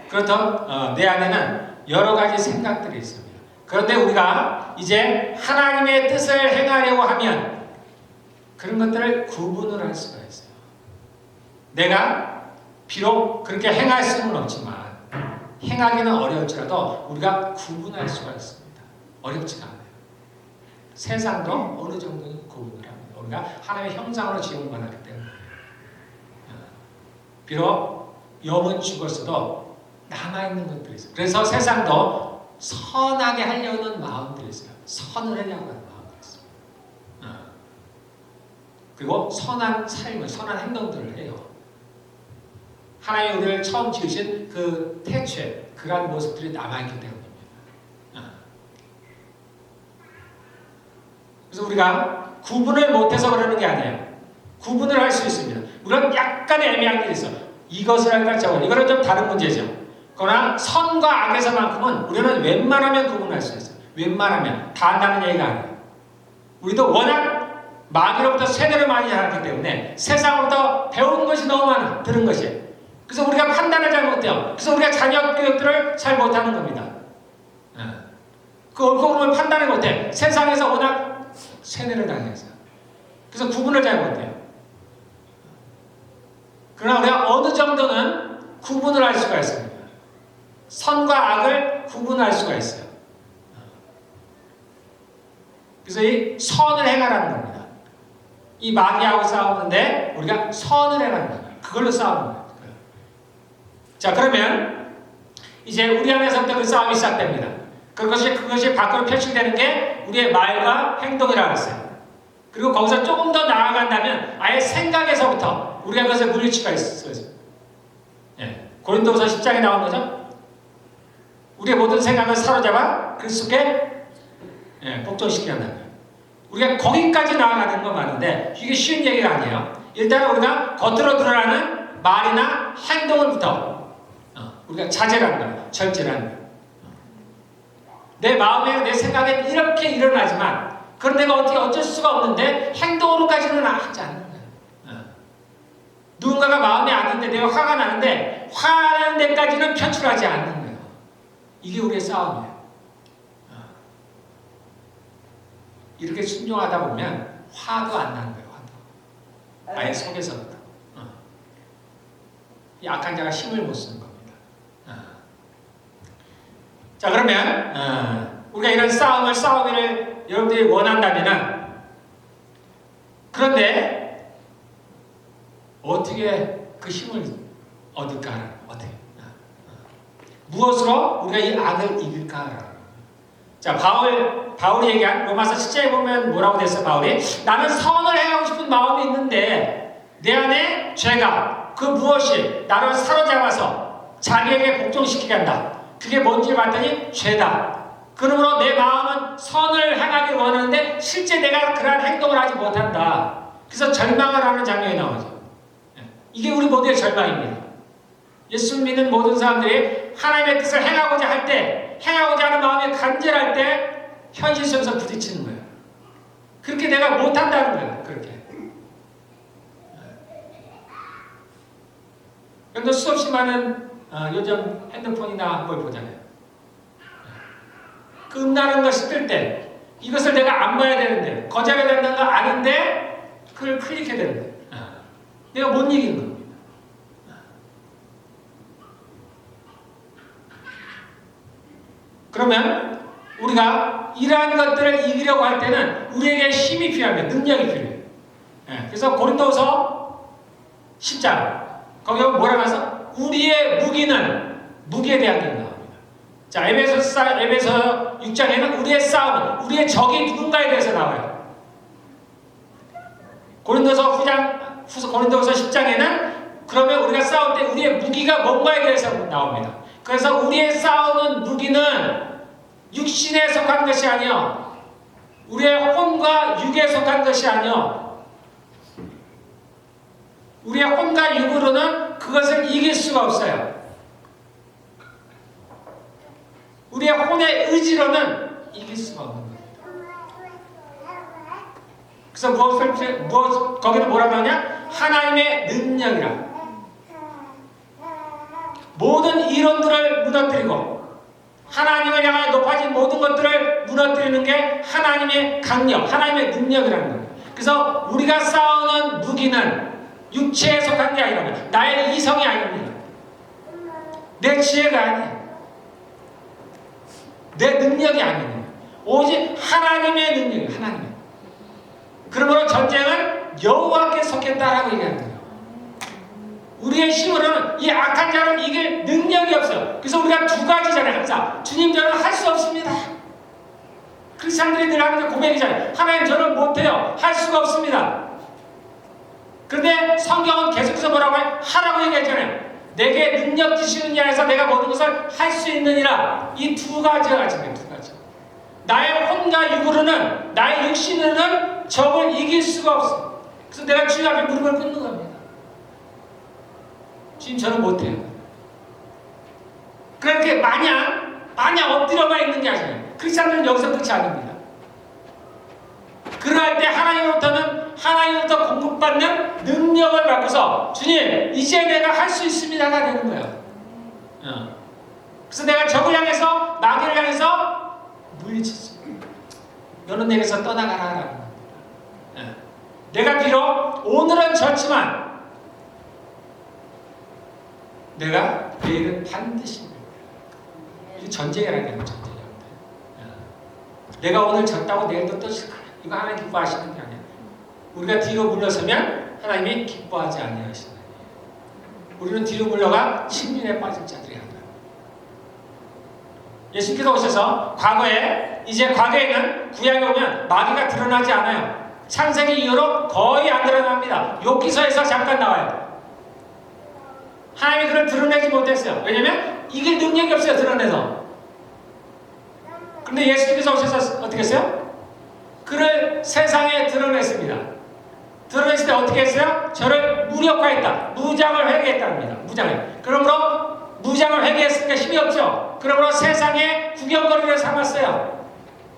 그렇다면 내 안에는 여러 가지 생각들이 있습니다. 그런데 우리가 이제 하나님의 뜻을 행하려고 하면 그런 것들을 구분을 할 수가 있어요. 내가 비록 그렇게 행할 수는 없지만 행하기는 어려울지라도 우리가 구분할 수가 있습니다. 어렵지가 않아요. 세상도 어느 정도는 구분을 합니다. 우리가 하나님의 형상으로 지음을 받았기 때문에 비록 영은 죽었어도 남아있는 것들이 있어요. 그래서 세상도 선하게 하려는 마음들이 있어요. 선을 하려고 하는 마음들이 있어요. 그리고 선한 삶을, 선한 행동들을 해요. 하나님이 우리를 처음 지으신 그 태초에 그러한 모습들이 남아있기 때문입니다. 그래서 우리가 구분을 못해서 그러는 게 아니에요. 구분을 할 수 있습니다. 물론 약간의 애매한 게 있어요. 이것을 할까 저걸. 이거는 좀 다른 문제죠. 그러나 선과 악에서만큼은 우리는 웬만하면 구분할 수 있어요. 웬만하면. 다 한다는 얘기가 아니에요. 우리도 워낙 마귀로부터 세뇌를 많이 자랐기 때문에 세상으로부터 배운 것이 너무 많아. 들은 것이. 그래서 우리가 판단을 잘 못해요. 그래서 우리가 자녀 교육들을 잘 못하는 겁니다. 그 옳고 그름을 판단을 못해. 세상에서 워낙 세뇌를 당해서. 그래서 구분을 잘 못해요. 그러나 우리가 어느 정도는 구분을 할 수가 있습니다. 선과 악을 구분할 수가 있어요. 그래서 이 선을 행하라는 겁니다. 이 마귀하고 싸우는데 우리가 선을 행하는 거예요. 그걸로 싸우는 거예요. 자, 그러면 이제 우리 안에서부터 그 싸움이 시작됩니다. 그것이 밖으로 표출되는 게 우리의 말과 행동이라고 했어요. 그리고 거기서 조금 더 나아간다면 아예 생각에서부터 우리가 그것을 물리치가 있어요. 예. 고린도후서 10장에 나온 거죠. 우리의 모든 생각을 사로잡아 그리스도께 복종시켜야 한다. 우리가 거기까지 나아가는 건 맞는데 이게 쉬운 얘기가 아니에요. 일단 우리가 겉으로 드러나는 말이나 행동을부터 우리가 자제라는 거예요. 절제라는 거예요. 내 마음에 내 생각에 이렇게 일어나지만 그런 내가 어떻게 어쩔 수가 없는데 행동으로까지는 하지 않는 거예요. 누군가가 마음에 안 드는데 내가 화가 나는데 화나는 데까지는 표출하지 않는 거예요. 이게 우리의 싸움이에요. 이렇게 순종하다 보면 화도 안 나는 거예요. 화도. 아예 속에서부터. 이 악한 자가 힘을 못 쓰는 겁니다. 자, 그러면 우리가 이런 싸움을 여러분들이 원한다면은 그런데 어떻게 그 힘을 얻을까? 어떻게? 무엇으로 우리가 이 악을 이길까? 자, 바울이 얘기한 로마서 7장에 보면 뭐라고 됐어? 바울이 나는 선을 행하고 싶은 마음이 있는데 내 안에 죄가 그 무엇이 나를 사로잡아서 자기에게 복종시키게 한다. 그게 뭔지 봤더니 죄다. 그러므로 내 마음은 선을 행하기 원하는데 실제 내가 그러한 행동을 하지 못한다. 그래서 절망을 하는 장면이 나오죠. 이게 우리 모두의 절망입니다. 예수를 믿는 모든 사람들이 하나님의 뜻을 행하고자 할 때, 행하고자 하는 마음이 간절할 때 현실 속에서 부딪히는 거예요. 그렇게 내가 못한다는 거예요. 그렇게. 그런데 수없이 많은 요즘 핸드폰이나 뭘 보잖아요. 끝나는 것이 뜰 때 이것을 내가 안 봐야 되는데 거절해야 된다는 거 아는데 그걸 클릭해야 되는데 내가 못 이기는 겁니다. 그러면 우리가 이러한 것들을 이기려고 할 때는 우리에게 힘이 필요합니다. 능력이 필요해요. 그래서 고린도서 10장 거기 보면 뭐라고 해서 우리의 무기는 무기에 대한 얘기 나옵니다. 자, 에베소 6장에는 우리의 싸움은 우리의 적이 누군가에 대해서 나와요. 고린도서 10장에는 그러면 우리가 싸울 때 우리의 무기가 뭔가에 대해서 나옵니다. 그래서 우리의 싸우는 무기는 육신에 속한 것이 아니요 우리의 혼과 육에 속한 것이 아니요 우리의 혼과 육으로는 그것을 이길 수가 없어요. 우리의 혼의 의지로는 이길 수가 없는 겁니다. 그래서 거기는 뭐라고 하냐? 하나님의 능력이라. 모든 이론들을 무너뜨리고 하나님을 향하여 높아진 모든 것들을 무너뜨리는 게 하나님의 강력, 하나님의 능력이라는 거예요. 그래서 우리가 싸우는 무기는 육체에 속한 게 아니라 나의 이성이 아닙니다. 내 지혜가 아니에요. 내 능력이 아닙니다. 오직 하나님의 능력이에요. 하나님의. 그러므로 전쟁은 여호와께 속했다라고 얘기하는 거예요. 우리의 힘으로는 이 악한 자를 이길 능력이 없어요. 그래서 우리가 두 가지잖아요. 항상 주님 저는 할 수 없습니다. 크리스찬들이 늘 하는 고백이잖아요. 하나님 저는 못해요. 할 수가 없습니다. 그런데 성경은 계속해서 뭐라고 해요? 하라고 얘기했잖아요. 내게 능력 주시는 자에서 내가 모든 것을 할 수 있느니라. 이 두 가지가 가지고 두 가지. 나의 혼과 육으로는 나의 육신으로는 적을 이길 수가 없어. 그래서 내가 주님 앞에 무릎을 꿇는 겁니다. 주님 저는 못해요. 그렇게 마냥 엎드려만 있는 게 아니에요. 크리스찬들은 여기서 끝이 아닙니다. 그러할 때 하나님으로부터 공급받는 능력을 받고서 주님 이제 내가 할 수 있습니다가 되는 거예요. 그래서 내가 적을 향해서 마귀를 향해서 물리쳤습니다. 너는 내게서 떠나가라 라는 겁니다. 내가 비록 오늘은 졌지만 내가 내일은 반드시 이게 전쟁이라는 거예요. 전쟁이라는 거예요. 내가 오늘 졌다고 내일도 또 이거 하나님 기뻐하시는 게 아니야. 우리가 뒤로 물러서면 하나님이 기뻐하지 아니하시는 거예요. 우리는 뒤로 물러가 신륜에 빠진 자들이 아니라. 예수께서 오셔서 과거에는 구약에 오면 마귀가 드러나지 않아요. 창세기 이후로 거의 안 드러납니다. 욥기서에서 잠깐 나와요. 하나님이 그를 드러내지 못했어요. 왜냐면 이길 능력이 없어요. 드러내서. 근데 예수님께서 오셔서 어떻게 했어요? 그를 세상에 드러냈습니다. 드러냈을 때 어떻게 했어요? 저를 무력화했다. 무장을 회개했답니다. 무장을. 그러므로 무장을 회개했으니까 힘이 없죠. 그러므로 세상에 구경거리를 삼았어요.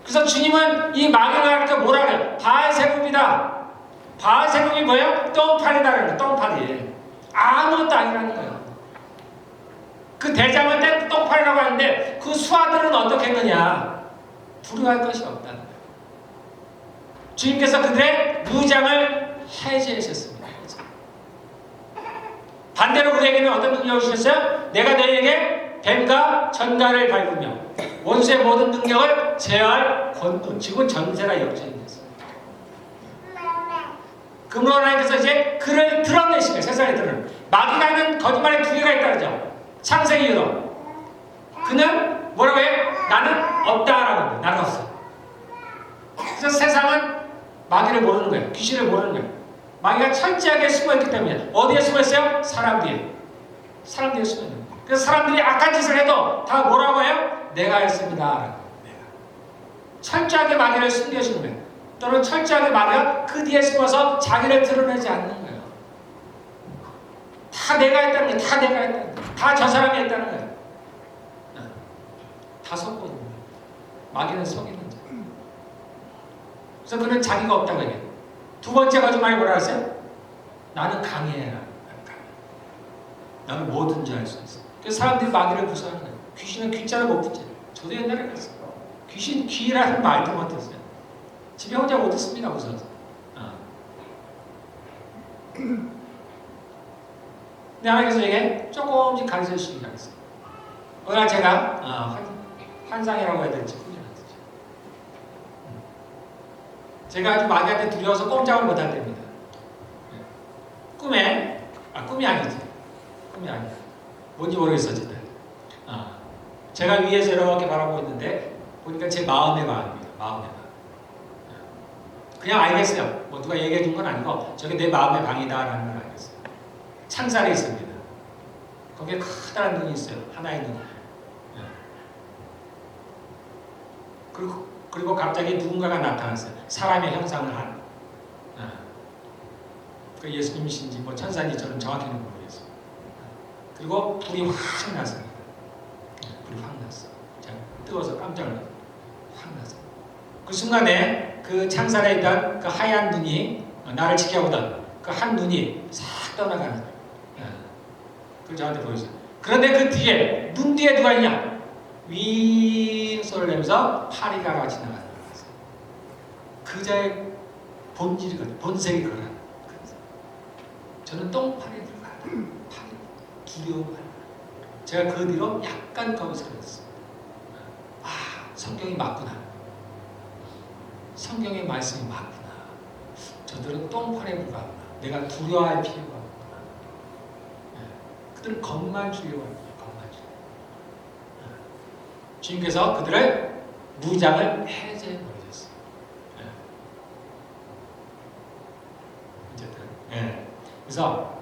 그래서 주님은 이 마귀를 가르쳐 뭐라 그래요? 바알세굽이다. 바알세굽이 뭐예요? 똥파리다라는 거예요. 똥파리. 아무것도 아니라는 거예요. 그 대장을 때 똥파리라고 하는데 그 수하들은 어떻게 했느냐? 두려워할 것이 없다는 거예요. 주님께서 그들의 무장을 해제하셨습니다. 반대로 우리에게는 어떤 능력을 주셨어요? 내가 너희에게 뱀과 전갈을 밟으며 원수의 모든 능력을 제어할 권능, 지금 전세가 역전됐어요. 그러므로 하나님께서 이제 그를 드러내시며 세상에 드러내. 마귀가 하는 거짓말에 두 개가 있다 그러죠. 창세기 이후로 그는 뭐라고 해요? 나는 없다라고 합니다. 나는 없어. 그래서 세상은 마귀를 모르는 거예요. 귀신을 모르는 거예요. 마귀가 철저하게 숨어있기 때문에 어디에 숨어있어요? 사람 뒤에. 사람 뒤에 숨어있는 거예요. 그래서 사람들이 악한 짓을 해도 다 뭐라고 해요? 내가 했습니다. 내가. 철저하게 마귀를 숨겨주는 거예요. 또는 철저하게 마귀가 그 뒤에 숨어서 자기를 드러내지 않는 거예요. 다 내가 했다는 거예요. 다 내가 했다는 거예요. 다 저 사람이 했다는 거예요. 다 속고 있는 거예요. 마귀는 속이는 자. 그래서 그는 자기가 없다고 얘기해요. 두 번째 거짓말이 뭐라 했어요? 나는 강해라. 나는 뭐든지 할 수 있어. 그래서 사람들이 마귀를 무서워하는 거예요. 귀신은 귀자를 못 붙여요. 저도 옛날에 그랬어요. 귀신 귀라는 말도 못했어요. 집에 혼자 못 있습니다. 무서워서. 근데 하나님께서 제게 조금씩 가르쳐 주시기 시작했어요. 어느 날 제가 환상이라고 해야 될지 꿈이었죠. 제가 아주 마귀한테 두려워서 꼼짝을 못할 때입니다. 꿈이 아니지. 꿈이 아니야. 뭔지 모르겠어, 어쨌든. 제가 위에서 이렇게 바라보고 있는데, 보니까 제 마음의 방입니다. 마음의 방. 그냥 알겠어요. 뭐 누가 얘기해 준 건 아니고, 저게 내 마음의 방이다라는 걸 알겠어요. 창살에 있습니다. 거기에 커다란 눈이 있어요. 하나의 눈. 그리고 갑자기 누군가가 나타났어요. 사람의 형상을 한. 그 예수님이신지 뭐 천사인지 저는 정확히는 모르겠어요. 그리고 불이 확 났습니다. 불이 확 났어. 제가 뜨거워서 깜짝 놀랐어요. 확 났어. 그 순간에 그 창살에 있던 그 하얀 눈이 나를 지켜보던 그 한 눈이 싹 떠나가는 거예요. 그걸 저한테 보여줘요. 그런데 그 뒤에 눈 뒤에 누가 있냐? 윙 소리를 내면서 파리가 지나가는 거예요. 그자의 본질이거든요. 본색이 그거라는. 저는 똥파리에 들어가다. 파리 두려워하는. 제가 그 뒤로 약간 검색했어요. 성경이 맞구나. 성경의 말씀이 맞구나. 저들은 똥파리에 불과하구나. 내가 두려워할 필요가 없구나. 그들은 겁만 주려고 합니다. 겁만 주려고. 주님께서 그들을 무장을 해제해 버리셨어요. 어쨌든. 그래서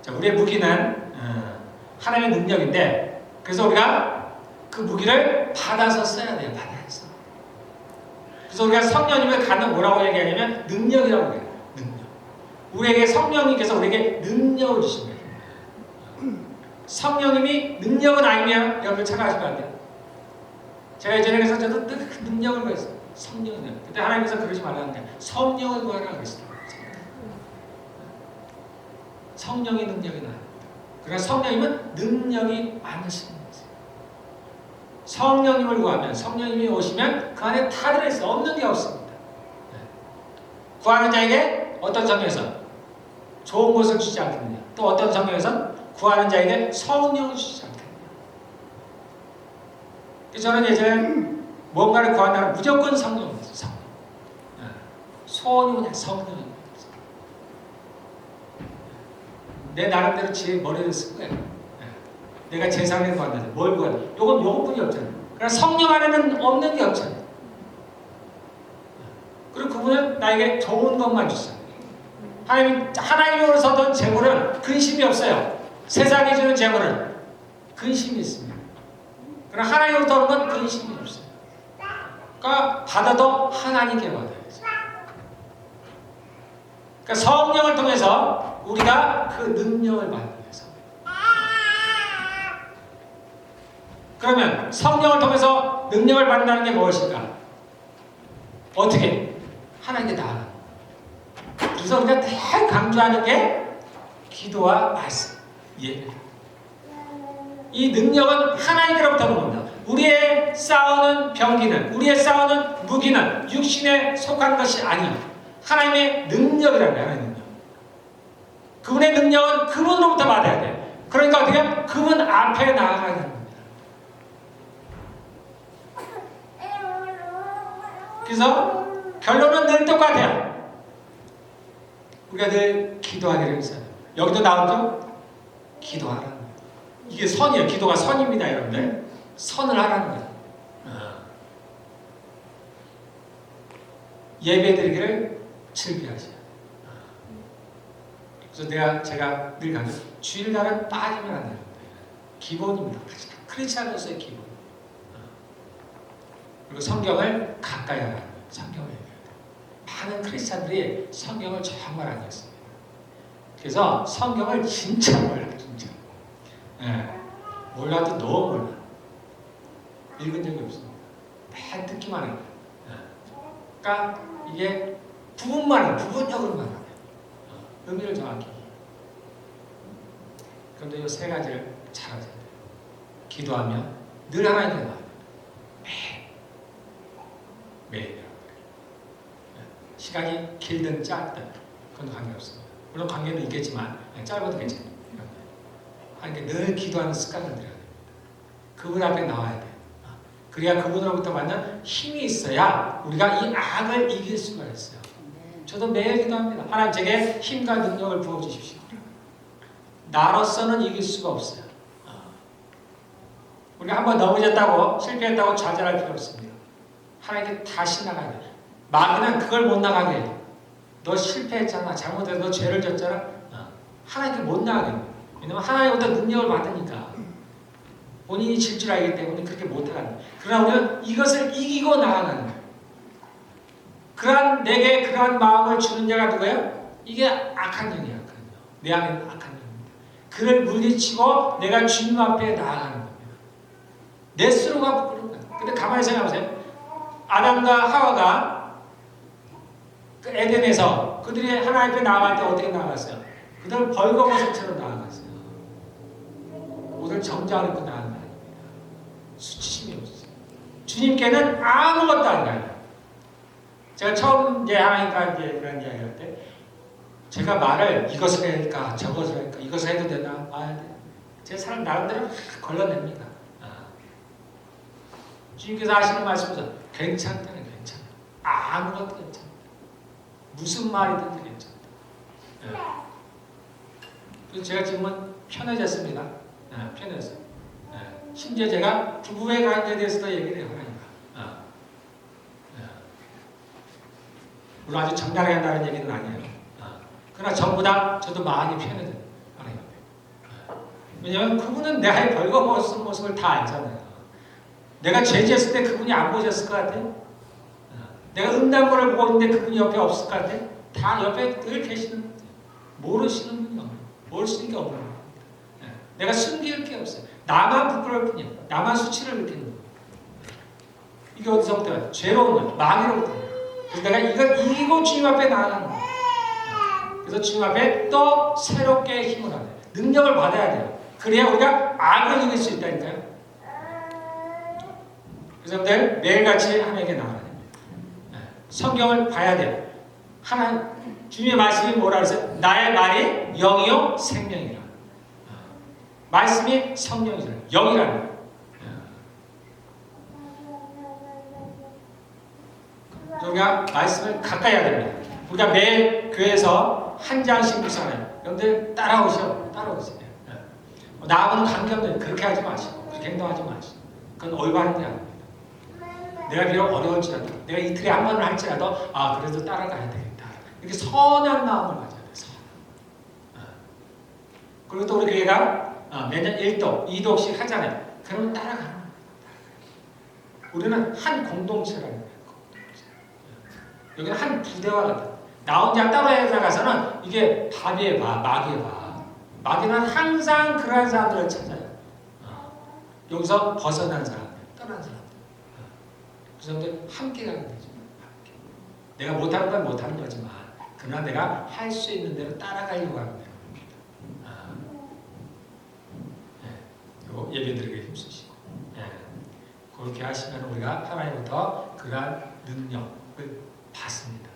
자, 우리의 무기는 하나님의 능력인데, 그래서 우리가 그 무기를 받아서 써야 돼요. 받아서. 그래서 우리가 성령님을 갖는 뭐라고 얘기하냐면 능력이라고 해요. 능력. 우리에게 성령님께서 우리에게 능력을 주신 거예요. 성령님이 능력은 아니면 여러분 착각하시면 안 돼요. 제가 예전에 그래서 저도 그 능력을 구했어요. 성령을. 그때 하나님께서 그러지 말라는 게 성령을 구하라 그랬어요. 성령의 능력이 나요. 그래서 성령님은 능력이 많으신 거예요. 성령님을 구하면, 성령님이 오시면 그 안에 다 들어있어요. 없는 게 없습니다. 구하는 자에게 어떤 성경에서 좋은 것을 주지 않겠느냐. 또 어떤 성경에서 구하는 자에게 성령을 주지 않겠느냐. 그래서 저는 예전에 뭔가를 구한다면 무조건 성령이었어요. 성령. 소원이 뭐냐? 성령입니다. 내 나름대로 제 머리를 쓴 거예요. 내가 재산을 구한다. 뭘 구한다. 요것뿐이 없잖아요. 그러나 성령 안에는 없는 게 없잖아요. 그리고 그분은 나에게 좋은 것만 주세요. 하나님으로서던 재물은 근심이 없어요. 세상이 주는 재물은 근심이 있습니다. 그러나 하나님으로부터 오는 건 근심이 없어요. 그러니까 받아도 하나님께 받아야죠. 그러니까 성령을 통해서 우리가 그 능력을 받는 거예요. 그러면 성령을 통해서 능력을 받는다는 게 무엇일까? 어떻게? 하나님께 나아가는. 그래서 우리가 늘 강조하는 게 기도와 말씀, 예배. 이 능력은 하나님으로부터 오는 겁니다. 우리의 싸우는 병기는, 우리의 싸우는 무기는 육신에 속한 것이 아니야. 하나님의 능력이라는 거예요. 하나님의 능력. 그분의 능력은 그분으로부터 받아야 돼. 그러니까 어떻게 하면 그분 앞에 나아가야 되는 겁니다. 그래서 결론은 늘 똑같아요. 우리가 늘 기도하기를 했어요. 여기도 나오죠? 기도하라는 거예요. 이게 선이에요. 기도가 선입니다, 여러분들. 선을 하라는 거예요. 예배드리기를 즐겨하세요. 그래서 제가 늘 강조, 주일날은 빠지면 안 돼요. 기본입니다. 크리스찬으로서의 기본. 그리고 성경을 가까이 하라. 성경을 얘기해야 돼요. 많은 크리스찬들이 성경을 정말 안 읽습니다. 그래서 성경을 진짜 몰라요. 진짜. 몰라도 너무 몰라. 읽은 적이 없습니다. 다 듣기만 해요. 그러니까 이게 부분만 해요. 부분적으로만 해요. 의미를 정확히. 그런데 이 세 가지를 잘하셔야 돼요. 기도하면 늘 하나님께 나와요. 매일. 시간이 길든 짧든 그건 관계없습니다. 물론 관계는 있겠지만 짧아도 괜찮아요. 하나님께 늘 기도하는 습관을 들여야 됩니다. 그분 앞에 나와야 돼요. 그래야 그분으로부터 받는 힘이 있어야 우리가 이 악을 이길 수가 있어요. 저도 매일 기도합니다. 하나님 제게 힘과 능력을 부어주십시오. 나로서는 이길 수가 없어요. 우리가 한번 넘어졌다고 실패했다고 좌절할 필요 없습니다. 하나님께 다시 나가야 돼요. 마귀는 그걸 못 나가게 해요. 너 실패했잖아. 잘못해서 너 죄를 졌잖아. 하나님께 못 나가게 해요. 왜냐면 하나님부터 능력을 받으니까 본인이 질 줄 알기 때문에 그렇게 못하는 거예요. 그러나 우리는 이것을 이기고 나아가는 거예요. 내게 그러한 마음을 주는 자가 누구예요? 이게 악한 영이에요. 악한 영. 내 안에는 악한 영입니다. 그를 물리치고 내가 주님 앞에 나아가는 겁니다. 내 스스로가 부끄러운 거예요. 근데 가만히 생각해보세요. 아담과 하와가 그 에덴에서 그들이 하나님 앞에 나아갈 때 어떻게 나아갔어요? 그들은 벌거벗은처럼 나아갔어요. 옷을 정장을 입고 나아간 거 아닙니다. 수치심이 없었어요. 주님께는 아무것도 안 가요. 제가 처음 이제 하나님과 이제 그런 이야기 할 때 제가 말을 이것을 해야 할까 저것을 할까 이것을 해도 되나 봐야 돼. 제 사람 나름대로 걸러냅니다. 주님께서 하시는 말씀에서 괜찮다는 괜찮아. 아무것도 괜찮아. 무슨 말이든지 괜찮다. 네. 그래서 제가 지금은 편해졌습니다. 네, 편해졌어요. 네. 심지어 제가 부부의 관계에 대해서도 얘기를 해요. 물론 아주 정당하게 한다는 얘기는 아니에요. 그러나 전부 다 저도 많이 편해져요. 하나님 앞에. 왜냐하면 그분은 내가 벌거벗은 모습을 다 알잖아요. 내가 죄지었을 때 그분이 안 보셨을 것 같아요. 내가 음란물을 보고 있는데 그분이 옆에 없을 것 같아요. 다 옆에 늘 계시는 것 같아요. 모르시는 분이 없는 거예요. 모를 수 있는 게 없는 거예요. 내가 숨길 게 없어요. 나만 부끄러울 뿐이에요. 나만 수치를 느끼는 거예요. 이게 어디서부터 죄로운 거예요. 마귀로부터. 그래서 내가 이걸 이기고 주님 앞에 나아가는 거예요. 그래서 주님 앞에 또 새롭게 힘을 얻어야 돼요. 능력을 받아야 돼요. 그래야 우리가 악을 이길 수 있다니까요. 그래서 여러분들 매일같이 하나님께 나가야 됩니다. 성경을 봐야 돼요. 주님의 말씀이 뭐라 그랬어요? 나의 말이 영이요 생명이라. 말씀이 성령이라. 영이라는 거예요. 우리가 말씀을 가까이 해야 됩니다. 우리가 매일 교회에서 한 장씩 묵상해요. 여러분들 따라오세요. 나하고는 관계없는 그렇게 하지 마시고 그렇게 행동하지 마시고 그건 올바른 게 아닙니다. 내가 비록 어려울지라도 내가 이틀에 한 번을 할지라도 그래도 따라가야 되겠다. 이렇게 선한 마음을 가져야 돼요. 그리고 또 우리 교회가 매년 1도, 2도씩 하잖아요. 그러면 따라가는 거예요. 우리는 한 공동체라는 거예요. 여기는 한 부대와 같아요. 나 혼자 따로 나가서는 이게 마귀의 바. 마귀는 항상 그러한 사람들을 찾아요. 여기서 벗어난 사람들, 떠난 사람들. 그 사람들 함께 가는 거죠. 함께. 내가 못하는 건 못하는 거지만 그러나 내가 할 수 있는 대로 따라가려고 하는 겁니다. 예배드리게 힘쓰시고 그렇게 하시면 우리가 하나님부터 그러한 능력을 받습니다.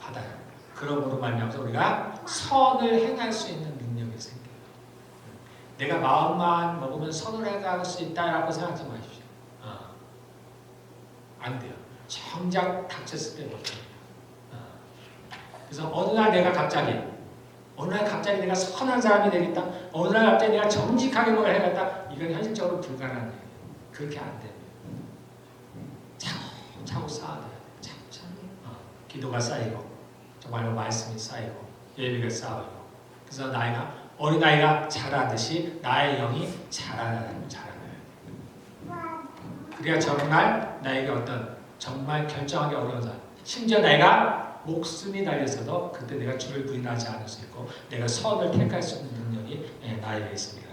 받아요. 그러므로 말미암아서 우리가 선을 행할 수 있는 능력이 생겨요. 내가 마음만 먹으면 선을 행할 수 있다라고 생각하지 마십시오. 안 돼요. 정작 닥쳤을 때 못해요. 그래서 어느 날 갑자기 내가 선한 사람이 되겠다. 어느 날 갑자기 내가 정직하게 뭘 해야겠다. 이건 현실적으로 불가능한 일이에요. 그렇게 안 됩니다. 차고 쌓아야 돼요. 기도가 쌓이고 정말로 말씀이 쌓이고 예배가 쌓이고 그래서 어린아이가 자라듯이 나의 영이 자라나야 돼요. 그래야 정말 나에게 어떤 정말 결정하기 어려운 사람 심지어 내가 목숨이 달렸어도 그때 내가 주를 부인하지 않을 수 있고 내가 선을 택할 수 있는 능력이 나에게 있습니다.